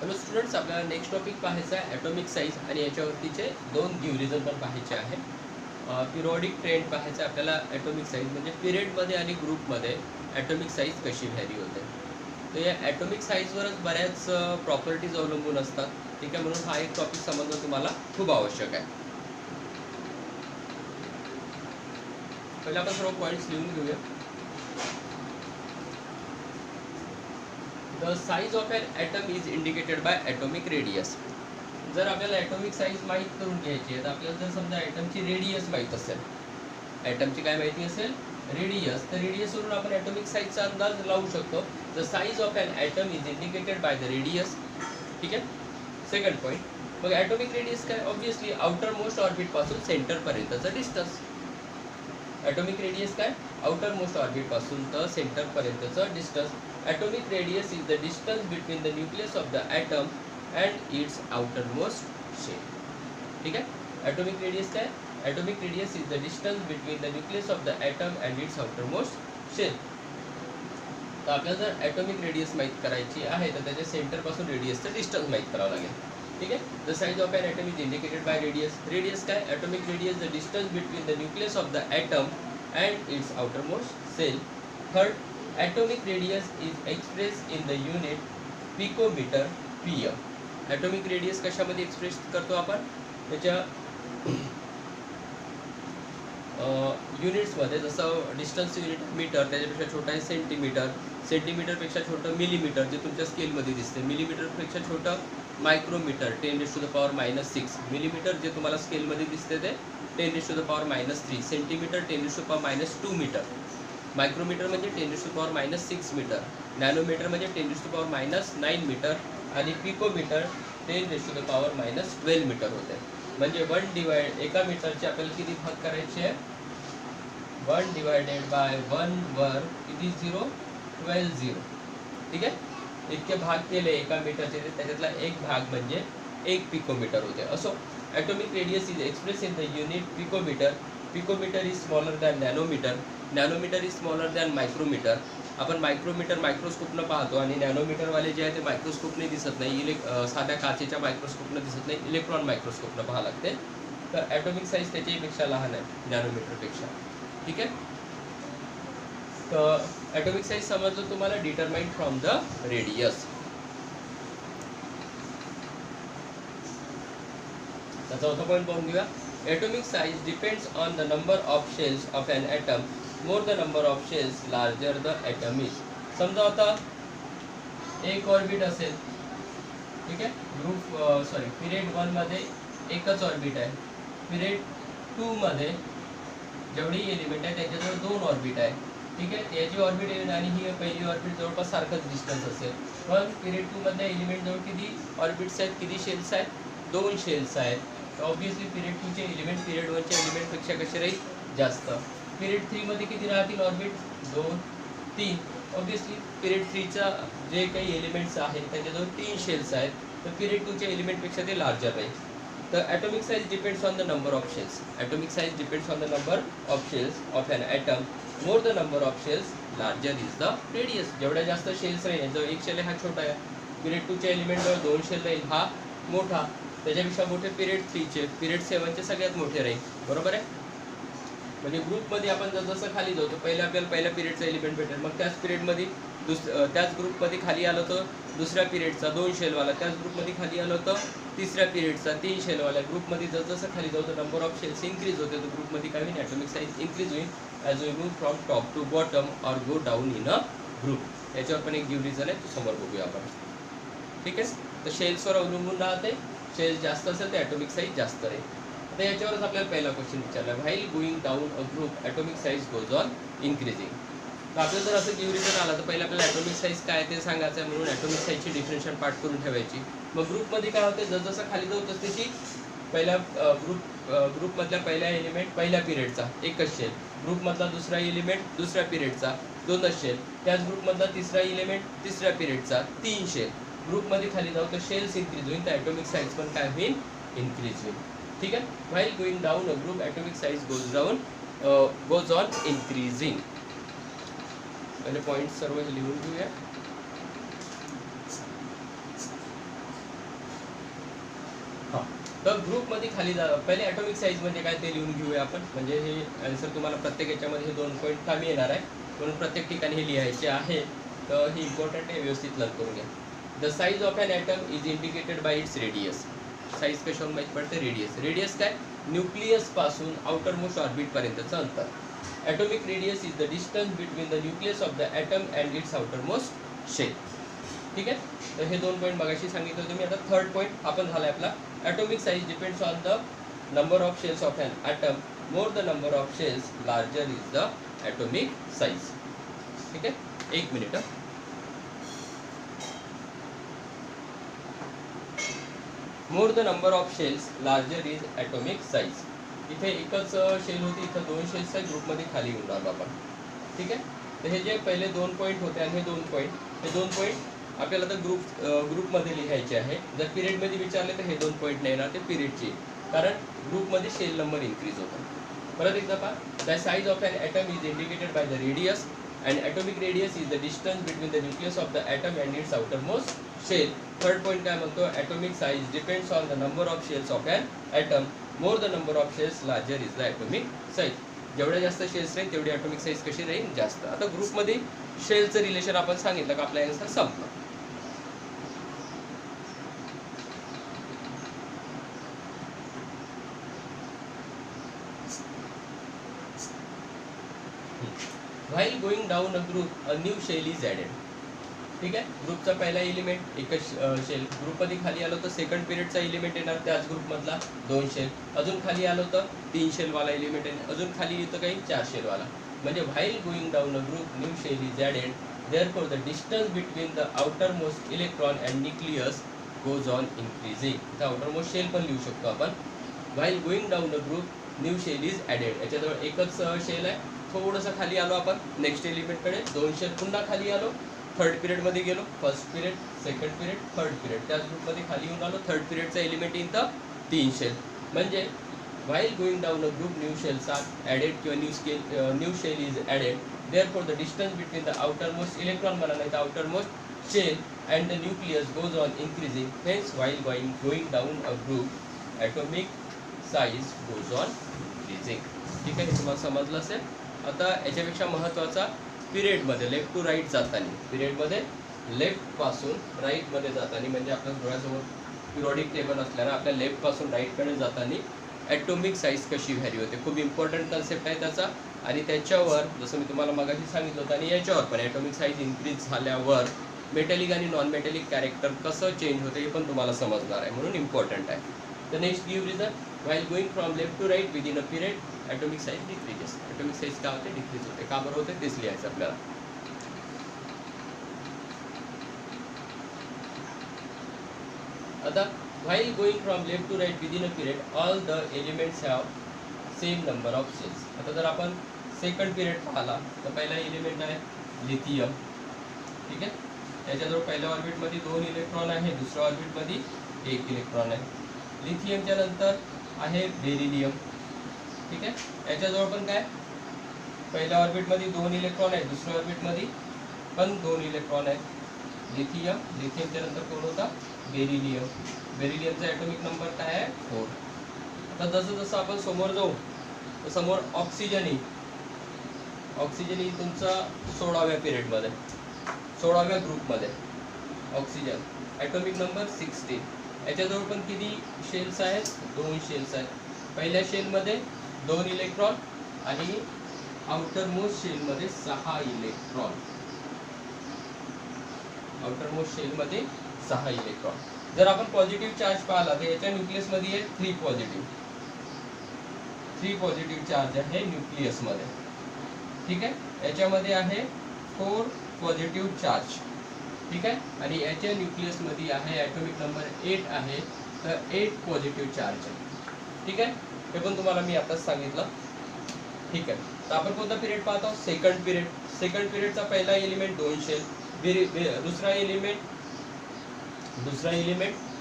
Hello students, आपल्याला next topic पाहायचा आहे ॲटॉमिक साईज आणि याच्यावरतीचे दोन गिव रिझन पण पाहायचे आहे. पिरियॉडिक ट्रेंड पाहायचा आपल्याला. ॲटॉमिक साईज म्हणजे पिरियडमध्ये आणि ग्रुपमध्ये ॲटॉमिक साईज कशी व्हॅरी होते. तर या ॲटॉमिक साईजवरच बऱ्याच प्रॉपर्टीज अवलंबून असतात. ठीक आहे, म्हणून हा एक टॉपिक समजणं तुम्हाला खूप आवश्यक आहे. पहिला आपण सर्व पॉईंट्स लिहून घेऊया. The size of an atom is indicated by atomic radius. जर आपल्याला ॲटॉमिक साईज माहीत करून घ्यायची आहे तर आपल्याला जर समजा ॲटमची रेडियस माहीत असेल, ॲटमची काय माहिती असेल, रेडियस, तर रेडियसवरून आपण ॲटॉमिक साईजचा अंदाज लावू शकतो. The size of an atom is indicated by the radius. ठीक आहे. सेकंड पॉईंट, मग ॲटॉमिक रेडियस काय, ऑब्व्हियसली आउटर मोस्ट ऑर्बिटपासून सेंटरपर्यंतचं डिस्टन्स. ॲटॉमिक रेडियस काय, आउटर मोस्ट ऑर्बिटपासून तर सेंटरपर्यंतचं distance. Atomic radius is the distance between the nucleus of the atom and its outer most shell. ठीक आहे. ॲटॉमिक रेडियस काय, atomic radius is the distance between the nucleus of the atom and its outer most shell. तर आपल्याला जर atomic radius माहीत करायची आहे तर त्याच्या सेंटरपासून रेडियसचं डिस्टन्स माहीत करावं लागेल. ठीक आहे. The size of an atom is indicated by radius. Radius काय, atomic radius the distance between the nucleus of the atom and its outer most shell. Third, atomic radius is express in the unit picometer PM. Atomic radius कशामध्ये express करतो आपण, त्याच्या युनिट्समध्ये. जसं distance unit metre, त्याच्यापेक्षा छोटा आहे centimetre, सेंटीमीटरपेक्षा छोटं मिलीमीटर जे तुमच्या स्केलमध्ये दिसते, मिलीमीटरपेक्षा छोटं मायक्रोमीटर 10⁻⁻6, मिलीमीटर जे तुम्हाला स्केलमध्ये दिसते ते 10⁻⁻3, सेंटीमीटर 10⁻⁻2 मीटर, मायक्रोमीटर म्हणजे 10⁻⁻6 मीटर, नॅनोमीटर म्हणजे 10⁻⁻9 मीटर आणि पिकोमीटर 10⁻⁻12 मीटर होते. म्हणजे एका मीटरचे आपल्याला किती भाग करायचे आहे, 1 डिवायडेड बाय 1 वर किती 0, 12 0. ठीक आहे. इतके भाग केले एका मीटरचे, त्याच्यातला एक भाग म्हणजे 1 पिकोमीटर होते. असो, atomic radius is express in the unit picometre. Picometre is smaller than nanometre. Nanometre is smaller than micrometre. आपण मायक्रोमीटर मायक्रोस्कोपनं पाहतो आणि नॅनोमीटरवाले जे आहे ते मायक्रोस्कोपने दिसत नाही, साध्या काचेच्या मायक्रोस्कोपनं दिसत नाही, इलेक्ट्रॉन मायक्रोस्कोपनं पाहावं लागते. तर ॲटॉमिक साईज त्याच्यापेक्षा लहान आहे नॅनोमीटरपेक्षा. ठीक आहे. तर ॲटॉमिक साईज समजलं तुम्हाला, डिटरमाइंड फ्रॉम द रेडियस. त्याचा चौथा पॉईंट पाहून घेऊया. Atomic size depends on the number of shells of an atom. More the number of shells larger the atom is. समजा आता एक ऑर्बिट असेल, ठीक आहे, पिरियड 1 मध्ये एकच ऑर्बिट आहे, पिरियड 2 मध्ये जेवढी एलिमेंट आहे त्याच्याजवळ 2 ऑर्बिट आहे. ठीक आहे. याची ऑर्बिट आणि ही पहिली ऑर्बिट जवळपास सारखंच डिस्टन्स असेल, पण पिरियड 2 मधल्या एलिमेंट जवळ किती ऑर्बिट्स आहेत, किती शेल्स आहेत, 2 शेल्स आहेत. तर ऑब्व्हियसली पिरियड 2 चे एलिमेंट पिरियड 1 च्या एलिमेंटपेक्षा कसे राहील, जास्त. पिरियड 3 मध्ये किती राहतील ऑर्बिट, 2 3. ऑब्व्हियसली पिरियड 3चा जे काही एलिमेंट्स आहेत त्याच्याजवळ 3 शेल्स आहेत, तर पिरियड 2 च्या एलिमेंटपेक्षा ते लार्जर राहील. तर atomic size depends on the number of shells. Atomic size depends on the number of shells of an atom. More the number of shells larger is the radius. जेवढ्या जास्त shells राहील, जवळ एक shell हा छोटा आहे, पिरियड 2 च्या एलिमेंटजवळ 2 shell राहील, हा मोठा, त्याच्यापेक्षा मोठे पिरियड 3चे, पिरियड 7चे सगळ्यात मोठे राहील. बरोबर आहे. म्हणजे ग्रुपमध्ये आपण जसं खाली जाऊ तर आपल्याला पहिल्या पिरियडचा एलिमेंट भेटेल, मग त्याच पिरियडमध्ये त्याच ग्रुपमध्ये खाली आलं तर दुसऱ्या पिरियडचा 2 शेलवाला, त्याच ग्रुपमध्ये खाली आलं तर तिसऱ्या पिरियडचा 3 शेलवाला. ग्रुपमध्ये जसं खाली जाऊ तर नंबर ऑफ शेल्स इन्क्रीज होते, तर ग्रुपमध्ये काय होईल, ॲटॉमिक साईज इन्क्रीज होईल as we move from top to bottom or go down in a group. याच्यावर पण एक गिव रिझन आहे, तो समोर बघूया आपण. ठीक आहे. तर शेल्सवर अवलंबून राहते, शेल्स जास्त असेल तर ॲटॉमिक साईज जास्त राहील. आता याच्यावरच आपल्याला पहिला क्वेश्चन विचारला, while going down a group atomic size goes on increasing. तर आपल्याला जर असं गिव रिझन आला तर पहिलं आपल्याला ॲटॉमिक साईज काय ते सांगायचं आहे, म्हणून ॲटॉमिक साईजची डिफिनेशन पाठ करून ठेवायची. मग ग्रुपमध्ये काय होते, जसं खाली जाऊ तसं त्याची पहिल्या ग्रुपमधल्या पहिला एलिमेंट पहिल्या पिरियडचा एकच शेल, ग्रुपमधला दुसरा एलिमेंट दुसऱ्या पिरियडचा 2च शेल, त्याच ग्रुपमधला तिसरा एलिमेंट तिसऱ्या पिरियडचा 3 शेल. ग्रुपमध्ये खाली जाऊ तर शेल्स इन्क्रीज होईल, तर ॲटॉमिक साईज पण काय होईल, इन्क्रीज होईल. ठीक आहे. While going down a group atomic size goes on increasing. पहिले पॉईंट सर्व लिहून घेऊया. हां, तर ग्रुपमध्ये खाली जा. पहिले ॲटॉमिक साईज म्हणजे काय ते लिहून घेऊया आपण. म्हणजे हे आन्सर तुम्हाला प्रत्येक याच्यामध्ये हे 2 पॉईंट कामी येणार आहे, म्हणून प्रत्येक ठिकाणी हे लिहायचे आहे. तर ही इम्पॉर्टंट आहे, व्यवस्थित लर्न करून घ्या. The size of an atom is indicated by its radius. Size कशावरून माहीत पडते? रेडियस. रेडियस काय? न्यूक्लियसपासून आउटर मोस्ट ऑर्बिटपर्यंतचं अंतर. Atomic radius is the distance between the nucleus of the atom and its outer most shell. ठीक आहे, तर हे 2 पॉईंट मगाशी सांगितलं तुम्ही. आता थर्ड पॉईंट आपण झाला आपला. Atomic size depends on the number of shells of an atom. More the number of shells larger is the atomic size. ठीक आहे, 1 minute. More the number of shells larger is atomic size. इथे एकच shell होती, इथं 2 shells आहे. ग्रुपमध्ये खाली येऊन आलो आपण. ठीक आहे, तर हे जे पहिले 2 पॉईंट होते आणि हे 2 पॉईंट, हे 2 पॉईंट आपल्याला तर ग्रुपमध्ये लिहायचे आहे. जर पिरियडमध्ये विचारले तर हे 2 पॉईंट नाही येणार, ते पिरियडचे, कारण ग्रुपमध्ये शेल नंबर इन्क्रीज होतो. परत एकदा पहा. The size of an atom is indicated by the radius and atomic radius is the distance between the nucleus of the atom and its outer most shell. Third point काय म्हणतो? Atomic size depends on the number of shells of an atom. More the number of shells larger is the atomic size. जेवढ्या जास्त shells राहील तेवढी atomic size कशी राहील? जास्त. आता ग्रुपमध्ये शेलचं रिलेशन आपण सांगितलं का आपला आन्सर संपला. While going down a group a new shell is added. ठीक आहे, ग्रुपचा पहिला एलिमेंट एकच शेल. ग्रुपमध्ये खाली आलो तर सेकंड पिरियडचा एलिमेंट येणार त्याच ग्रुपमधला 2 शेल. अजून खाली आलो तर 3 शेलवाला एलिमेंट येणार. अजून खाली येतं काही 4 शेलवाला. म्हणजे while going down a group new shell is added. Therefore the distance between the outer most electron and nucleus goes on increasing. तर आउटर मोस्ट शेल पण लिहू शकतो आपण. While going down a group new shell is added. याच्याजवळ एकच shell आहे. थोडंसं खाली आलो आपण नेक्स्ट एलिमेंटकडे, 2 शेल. पुन्हा खाली आलो, थर्ड पिरियडमध्ये गेलो. First period, second period, third period. त्याच ग्रुपमध्ये खाली येऊन आलो. थर्ड पिरियडचा एलिमेंट येईल तर 3 शेल. म्हणजे while going down a group new shells are added किंवा new shell is added. Therefore the distance between the outer most electron म्हणा, नाही तर outer most shell and the nucleus goes on increasing. Hence while going down a group atomic size goes on increasing. ठीक आहे, हे तुम्हाला समजलं असेल. आता याच्यापेक्षा महत्त्वाचा पिरियडमध्ये लेफ्ट टू राईट जाताना, पिरियडमध्ये लेफ्टपासून राईटमध्ये जाताना, म्हणजे आपल्या डोळ्यासमोर पिरियडिक टेबल असल्यानं आपल्या लेफ्टपासून राईटकडे जाताना ॲटॉमिक साईज कशी व्हॅरी होते. खूप इम्पॉर्टंट कन्सेप्ट आहे त्याचा. आणि त्याच्यावर जसं मी तुम्हाला मगाशी सांगितलं होतं, आणि याच्यावर पण ॲटॉमिक साईज इन्क्रीज झाल्यावर मेटॅलिक आणि नॉन मेटॅलिक कॅरेक्टर कसं चेंज होतं हे पण तुम्हाला समजणार आहे, म्हणून इम्पॉर्टंट आहे. The next give reason. While going from left to right within a period atomic size decreases. Atomic size काय होते? डिक्रीज होते. का बरं होते? तेच लिहायचं आपल्याला. आता while going from left to right within a period all the elements have same number of shells. आता जर आपण सेकंड पिरियड पाहिला तर पहिला एलिमेंट आहे लिथियम. ठीक आहे, त्याच्याजवळ पहिल्या ऑर्बिटमध्ये 2 इलेक्ट्रॉन आहे, दुसऱ्या ऑर्बिटमध्ये 1 इलेक्ट्रॉन आहे. लिथियमच्या नंतर आहे बेरिलियम. ठीक आहे, याच्याजवळ पण काय पहिल्या ऑर्बिटमध्ये 2 इलेक्ट्रॉन आहे, दुसऱ्या ऑर्बिटमध्ये पण 2 इलेक्ट्रॉन आहे. लिथियमच्या नंतर कोण होता? बेरिलियम. बेरिलियमचा ॲटॉमिक नंबर काय आहे? 4. आता जसं जसं आपण समोर जाऊ तर समोर ऑक्सिजन येईल तुमचा 16व्या पिरियडमध्ये, 16व्या ग्रुपमध्ये. Oxygen atomic number 16. याच्याजवळ पण किती शेल्स आहेत? 2 शेल्स आहेत. पहिल्या शेलमध्ये 2 इलेक्ट्रॉन आणि आउटर मोस्ट शेलमध्ये 6 इलेक्ट्रॉन. आउटर मोस्ट शेलमध्ये 6 इलेक्ट्रॉन. जर आपण पॉझिटिव्ह चार्ज पाहिला तर याच्या न्यूक्लियसमध्ये आहे 3 पॉझिटिव्ह चार्ज आहे न्यूक्लियसमध्ये. ठीक आहे, याच्यामध्ये आहे 4 पॉझिटिव्ह चार्ज. ठीक आहे, आणि याच्या न्यूक्लियसमध्ये आहे ॲटॉमिक नंबर 8 आहे, तर 8 पॉझिटिव्ह चार्ज आहे. ठीक आहे, हे पण तुम्हाला मी आताच सांगितलं. ठीक आहे, तर आपण कोणता पिरियड पाहतो? Second period. सेकंड पिरियडचा पहिला एलिमेंट 2 शेल, दुसरा एलिमेंट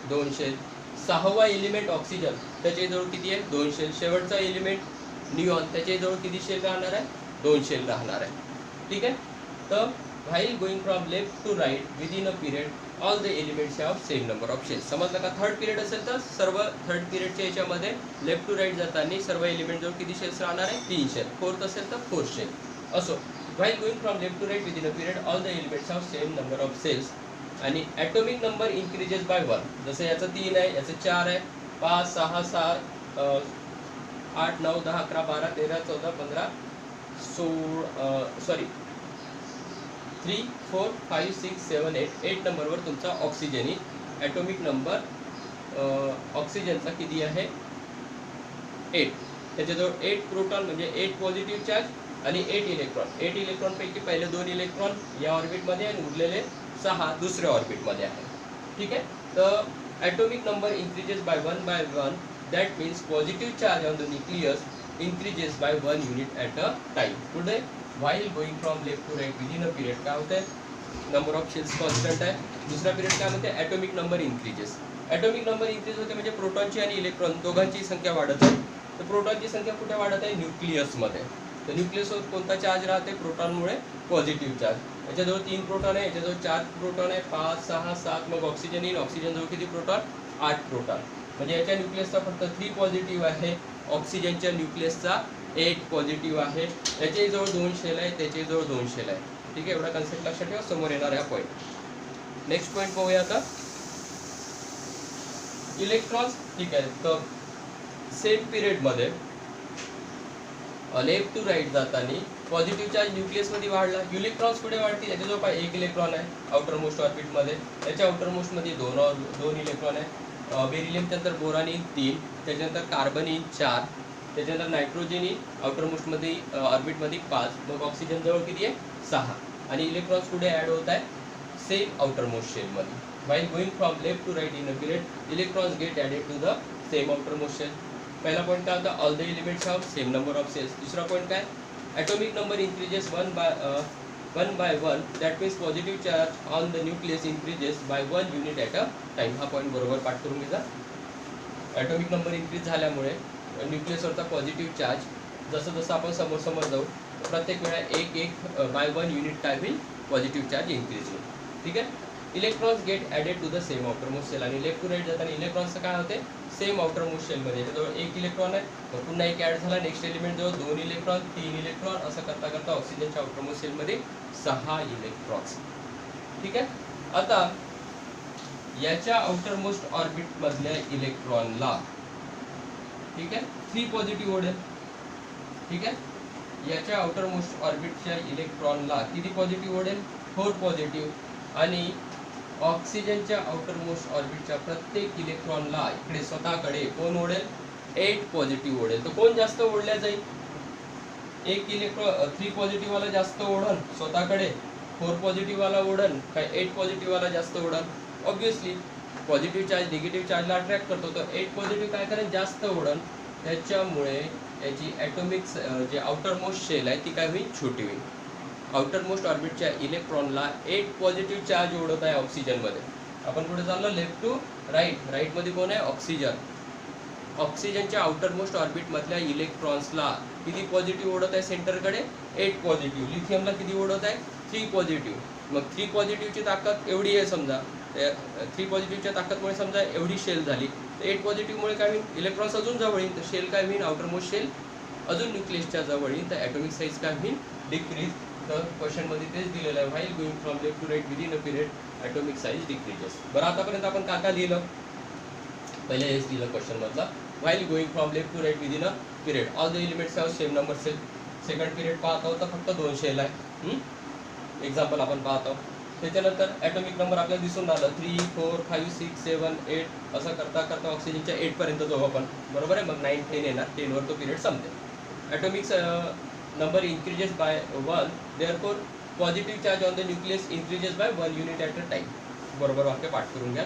2 शेल, 6वा एलिमेंट ऑक्सिजन, त्याच्याजवळ किती आहे? 2 शेल. शेवटचा एलिमेंट निऑन, त्याच्याजवळ किती शेल राहणार आहे? 2 शेल राहणार आहे. ठीक आहे, तर while going from left to right within a period all the elements of same number of shells. समजलं का? थर्ड पिरियड असेल तर सर्व थर्ड पिरियडच्या याच्यामध्ये लेफ्ट टू राईट जाताना सर्व एलिमेंट जवळ किती शेल्स राहणार आहे? 3 शेल. फोर्थ असेल तर 4 शेल. असो, while going from left to right within a period all the elements of same number of shells. आणि ॲटॉमिक नंबर इन्क्रीजेस बाय 1. जसं याचं 3 आहे, याचं 4 आहे, 5 6 7 8 9 10 11 12 13 14 15 16 3 4 5 6 7 8 नंबरवर तुमचा ऑक्सिजन. ॲटॉमिक नंबर ऑक्सिजनचा किती आहे? 8. त्याच्याजवळ 8 प्रोटॉन म्हणजे 8 पॉझिटिव्ह चार्ज आणि 8 इलेक्ट्रॉन. 8 इलेक्ट्रॉनपैकी पहिले 2 इलेक्ट्रॉन या ऑर्बिटमध्ये आणि उरलेले 6 दुसऱ्या ऑर्बिटमध्ये आहे. ठीक आहे. तर atomic number increases by 1 by 1. That means positive charge on the nucleus increases by 1 unit at a time. Today, while going from left to right within a period, काय होतंय? नंबर ऑफ शेल्स कॉन्स्टंट आहे. दुसरा period काय म्हणते? Atomic number increases. Atomic number increase होते म्हणजे प्रोटॉनची आणि electron दोघांची संख्या वाढत आहे. तर प्रोटॉनची संख्या कुठे वाढत आहे? न्यूक्लियसमध्ये. तर न्यूक्लियसवर कोणता चार्ज राहते? प्रोटॉनमुळे पॉझिटिव्ह चार्ज. याच्याजवळ 3 प्रोटॉन आहे, याच्याजवळ 4 प्रोटॉन आहे, 5 6 7. मग ऑक्सिजन येईल. ऑक्सिजनजवळ किती प्रोटॉन? 8 प्रोटॉन. म्हणजे याच्या न्यूक्लियसचा फक्त 3 पॉझिटिव्ह आहे. ऑक्सिजनच्या न्यूक्लियसचा 8 पॉझिटिव्ह आहे. याच्याजवळ 2 शेल आहे, त्याच्याजवळ 2 शेल आहे. ठीक आहे. एवढा कन्सेप्ट लक्षात ठेवा. समोर येणार आहे पॉईंट. नेक्स्ट पॉईंट पाहूया आता. इलेक्ट्रॉन्स. ठीक आहे. तर सेम पिरियडमध्ये लेफ्ट टू राईट जाताना पॉझिटिव्ह चार्ज न्यूक्लियसमध्ये वाढला. इलेक्ट्रॉन्स पुढे वाढतील. याच्याजवळ 1 इलेक्ट्रॉन आहे आउटर मोस्ट ऑर्बिटमध्ये. याच्या आउटर मोस्टमध्ये 2 इलेक्ट्रॉन आहे. बेरिलियम त्यानंतर बोरॉन येईल 3, त्याच्यानंतर कार्बन येईल 4, त्याच्यानंतर नायट्रोजन येईल आउटर मोस्टमध्ये ऑर्बिटमध्ये 5. मग ऑक्सिजन जवळ किती आहे? 6. आणि इलेक्ट्रॉन्स पुढे ॲड होत आहे सेम आउटर मोस्ट शेलमध्ये. While going from left to right in a period electrons get added to the same outer most shell. पहिला पॉईंट काय होता? All the elements of same number of shells. दुसरा point काय? Atomic number increases 1 by 1. That means positive charge on the nucleus increases by 1 unit at a time. हा point बरोबर पाठ करून घ्या. ॲटॉमिक नंबर इन्क्रीज झाल्यामुळे न्यूक्लियसवरचा पॉझिटिव्ह चार्ज जसं जसं आपण समोर समोर जाऊ प्रत्येक वेळा 1 by 1 युनिट काय होईल? पॉझिटिव्ह चार्ज इन्क्रीज होईल. ठीक आहे. Electrons get added to the same outer most shell. आणि लेफ्ट टू राईट जाताना इलेक्ट्रॉन्सचं काय होते? सेम आउटर मोस्ट शेलमध्ये. याच्याजवळ 1 इलेक्ट्रॉन आहे, मग पुन्हा 1 ॲड झाला. नेक्स्ट एलिमेंट जवळ 2 इलेक्ट्रॉन, 3 इलेक्ट्रॉन. असं करता करता ऑक्सिजनच्या आउटर मोस्ट शेलमध्ये 6 इलेक्ट्रॉन्स. ठीक आहे. आता याच्या आउटर मोस्ट ऑर्बिट मधल्या इलेक्ट्रॉनला, ठीक आहे, 3 पॉझिटिव्ह ओढेल. ठीक आहे. याच्या आउटर मोस्ट ऑर्बिटच्या इलेक्ट्रॉनला किती पॉझिटिव्ह ओढेल? 4 पॉझिटिव्ह. आणि ऑक्सिजनच्या आउटर मोस्ट ऑर्बिटच्या प्रत्येक इलेक्ट्रॉनला इकडे स्वतःकडे कोण ओढेल? 8 पॉझिटिव्ह ओढेल. तर कोण जास्त ओढल्या जाईल? 1 इलेक्ट्रॉन 3 पॉझिटिव्ह वाला जास्त ओढन स्वतःकडे, 4 पॉझिटिव्ह वाला ओढन काय 8 पॉझिटिव्ह वाला जास्त ओढन? ऑब्विसली पॉझिटिव्ह चार्ज निगेटिव्ह चार्जला अट्रॅक्ट करतो. तर 8 पॉझिटिव्ह काय करेल? जास्त ओढन. त्याच्यामुळे याची ॲटॉमिक जे आउटर मोस्ट शेल आहे ती काय होईल? छोटी होईल. आउटर मोस्ट ऑर्बिटच्या इलेक्ट्रॉनला 8 पॉझिटिव्ह चार्ज ओढत आहे ऑक्सिजनमध्ये. आपण पुढे चाललो लेफ्ट टू राईट. राईटमध्ये कोण आहे? ऑक्सिजन. ऑक्सिजनच्या आउटर मोस्ट ऑर्बिटमधल्या इलेक्ट्रॉन्सला किती पॉझिटिव्ह ओढत आहे? सेंटरकडे 8 पॉझिटिव्ह. लिथियमला किती ओढत आहे? 3 पॉझिटिव्ह. मग 3 पॉझिटिव्हची ताकद एवढी आहे समजा. 3 पॉझिटिव्हच्या ताकदमुळे समजा एवढी शेल झाली. तर 8 पॉझिटिव्हमुळे काय होईल? इलेक्ट्रॉन्स अजून जवळ येईल. तर शेल काय होईल? आउटर मोस्ट शेल अजून न्यूक्लियसच्या जवळ येईल. तर ॲटॉमिक साईज काय होईल? डिक्रीज. तर क्वेश्चनमध्ये तेच दिलेलं आहे. While going from left to right within a period atomic size decreases. बरं, आतापर्यंत आपण काय काय लिहिलं? पहिले हेच लिहिलं क्वेश्चनमधलं. While going from left to right within a period all the elements of same number shell. Second period पाहत आहोत तर फक्त 2 शेल आहे. एक्झाम्पल आपण पाहत आहोत. त्याच्यानंतर ॲटॉमिक नंबर आपल्याला दिसून आलं 3 4 5 6 7 8. असं करता करता ऑक्सिजनच्या 8 पर्यंत जाऊ आपण. बरोबर आहे. मग 9 10 येणार. 10 वर तो पिरियड संपते. Atomic number increases by 1, therefore positive charge on the nucleus increases by 1 unit at a time. बरोबर वाक्य पाठ करून घ्या.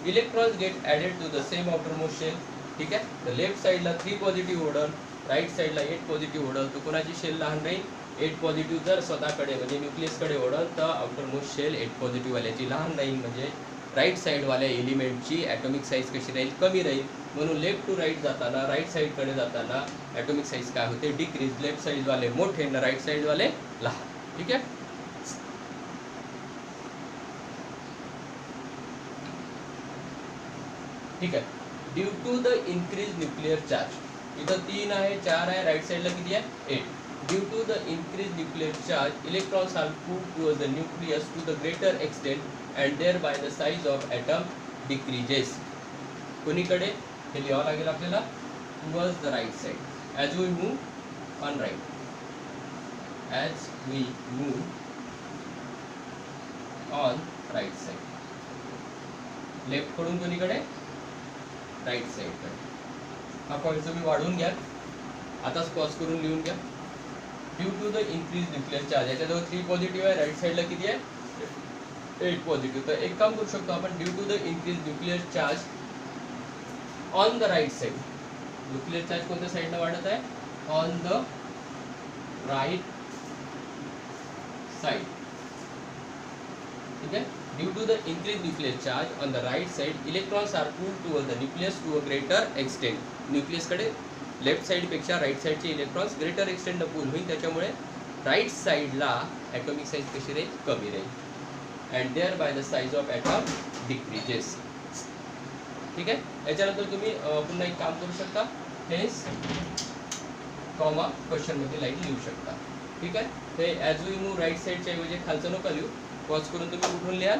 Electrons get added to the same outermost shell. ठीक आहे. तर लेफ्ट साईडला 3 पॉझिटिव्ह ओढल, राईट साईडला 8 पॉझिटिव्ह ओढल. तर कोणाची शेल लहान राहील? 8 पॉझिटिव्ह. जर स्वतःकडे म्हणजे न्यूक्लियसकडे ओढल तर आउटरमोस्ट शेल 8 पॉझिटिव्ह वाल्याची लहान राहील. म्हणजे राईट साईडवाल्या एलिमेंटची ॲटॉमिक साईज कशी राहील? कमी राहील. म्हणून लेफ्ट टू राईट जाताना, राईट साईडकडे जाताना ॲटॉमिक साईज काय होते? डिक्रीज. लेफ्ट साईडवाले मोठे ना राईट साईडवाले लहान. ठीक आहे. ठीक आहे. Due to the increase nuclear charge, इथं 3 आहे, 4 आहे, राईट साईडला किती आहे 8. Due to the increase nuclear charge electrons are put towards the nucleus to the greater extent and thereby the size of atom decreases. कोणीकडे हे लिहावं लागेल आपल्याला, towards the right side. As we move on right, as we move on right side. Left कडून कोणीकडे, right साईडकडे. हा point तुम्ही वाढवून घ्या, आताच पॉज करून लिहून घ्या. Due to the increase nuclear charge, याच्याजवळ 3 पॉझिटिव्ह आहे, राईट साईडला किती आहे 8 पॉझिटिव्ह. तर एक काम करू शकतो आपण, due to the increase nuclear charge on the right side. Nuclear charge कोणत्या साईडला वाढत आहे, ऑन द राईट साईड. ठीक आहे. Due to the increase nuclear charge on the right side electrons are pulled toward the nucleus to a greater extent. न्यूक्लियसकडे left साईडपेक्षा right साईडचे electrons greater extent pull होईल, त्याच्यामुळे राईट साईडला atomic size कशी राहील, कमी राहील. And thereby the size of atom decreases. ठीक आहे. याच्यानंतर तुम्ही पुन्हा एक काम करू शकता, हेच कॉमा क्वेश्चनमध्ये लाईन लिहू शकता. ठीक आहे. ते ॲज वी मूव्ह राईट साईडच्या ऐवजी खालचं नका लिहू, पॉज करून तुम्ही कुठून लिहाल,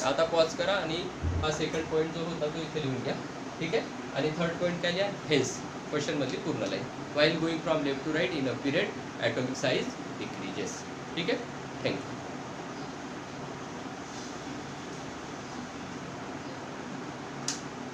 आता पॉज करा आणि हा सेकंड पॉईंट जो होता तो इथे लिहून घ्या. ठीक आहे. आणि थर्ड पॉईंट काय लिहा, हेन्स क्वेश्चनमधली पूर्ण line. While going from left to right in a period atomic size decreases. ठीक आहे. थँक्यू.